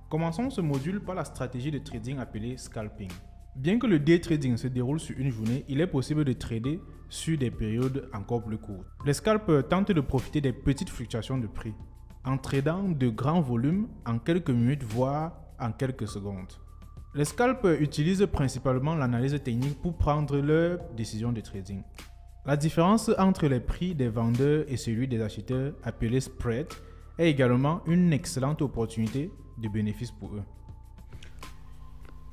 Commençons ce module par la stratégie de trading appelée scalping. Bien que le day trading se déroule sur une journée, il est possible de trader sur des périodes encore plus courtes. Les scalpers tentent de profiter des petites fluctuations de prix en tradant de grands volumes en quelques minutes voire en quelques secondes. Les scalpers utilisent principalement l'analyse technique pour prendre leurs décisions de trading. La différence entre les prix des vendeurs et celui des acheteurs, appelé spread, est également une excellente opportunité de bénéfice pour eux.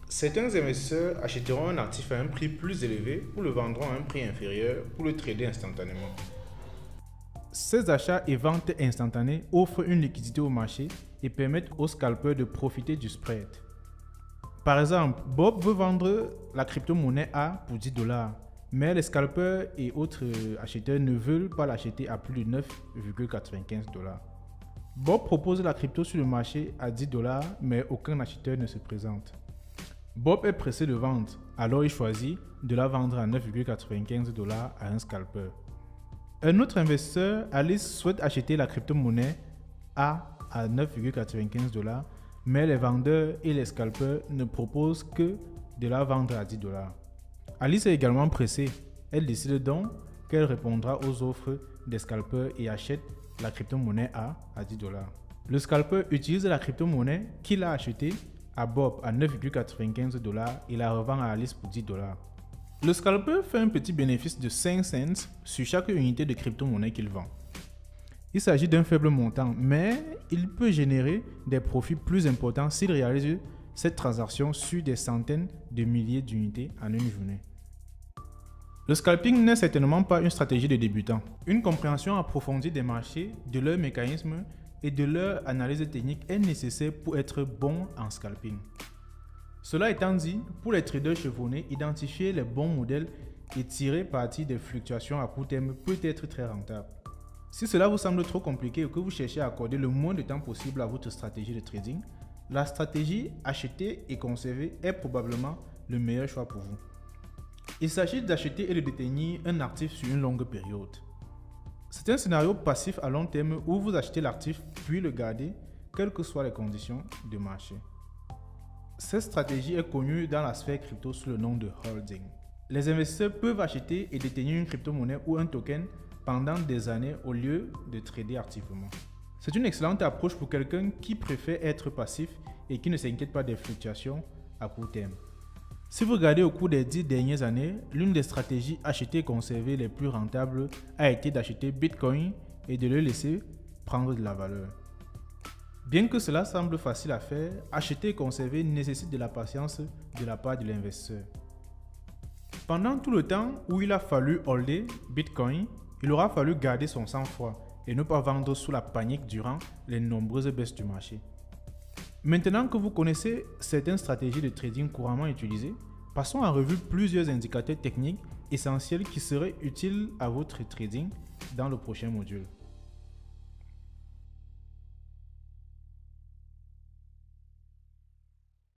Certains investisseurs achèteront un actif à un prix plus élevé ou le vendront à un prix inférieur pour le trader instantanément. Ces achats et ventes instantanées offrent une liquidité au marché et permettent aux scalpers de profiter du spread. Par exemple, Bob veut vendre la crypto-monnaie A pour $10, mais les scalpers et autres acheteurs ne veulent pas l'acheter à plus de 9,95$. Bob propose la crypto sur le marché à $10, mais aucun acheteur ne se présente. Bob est pressé de vendre, alors il choisit de la vendre à 9,95$ à un scalper. Un autre investisseur, Alice, souhaite acheter la crypto-monnaie A à 9,95$, mais les vendeurs et les scalpers ne proposent que de la vendre à $10. Alice est également pressée. Elle décide donc qu'elle répondra aux offres des scalpers et achète la crypto-monnaie A à $10. Le scalper utilise la crypto-monnaie qu'il a achetée à Bob à 9,95$ et la revend à Alice pour $10. Le scalper fait un petit bénéfice de 5 cents sur chaque unité de crypto-monnaie qu'il vend. Il s'agit d'un faible montant, mais il peut générer des profits plus importants s'il réalise cette transaction sur des centaines de milliers d'unités en une journée. Le scalping n'est certainement pas une stratégie de débutant. Une compréhension approfondie des marchés, de leurs mécanismes et de leur analyse technique est nécessaire pour être bon en scalping. Cela étant dit, pour les traders chevronnés, identifier les bons modèles et tirer parti des fluctuations à court terme peut être très rentable. Si cela vous semble trop compliqué ou que vous cherchez à accorder le moins de temps possible à votre stratégie de trading, la stratégie acheter et conserver est probablement le meilleur choix pour vous. Il s'agit d'acheter et de détenir un actif sur une longue période. C'est un scénario passif à long terme où vous achetez l'actif puis le gardez, quelles que soient les conditions de marché. Cette stratégie est connue dans la sphère crypto sous le nom de holding. Les investisseurs peuvent acheter et détenir une crypto-monnaie ou un token pendant des années au lieu de trader activement. C'est une excellente approche pour quelqu'un qui préfère être passif et qui ne s'inquiète pas des fluctuations à court terme. Si vous regardez au cours des 10 dernières années, l'une des stratégies achetées et conservées les plus rentables a été d'acheter Bitcoin et de le laisser prendre de la valeur. Bien que cela semble facile à faire, acheter et conserver nécessite de la patience de la part de l'investisseur. Pendant tout le temps où il a fallu holder Bitcoin, il aura fallu garder son sang-froid et ne pas vendre sous la panique durant les nombreuses baisses du marché. Maintenant que vous connaissez certaines stratégies de trading couramment utilisées, passons en revue plusieurs indicateurs techniques essentiels qui seraient utiles à votre trading dans le prochain module.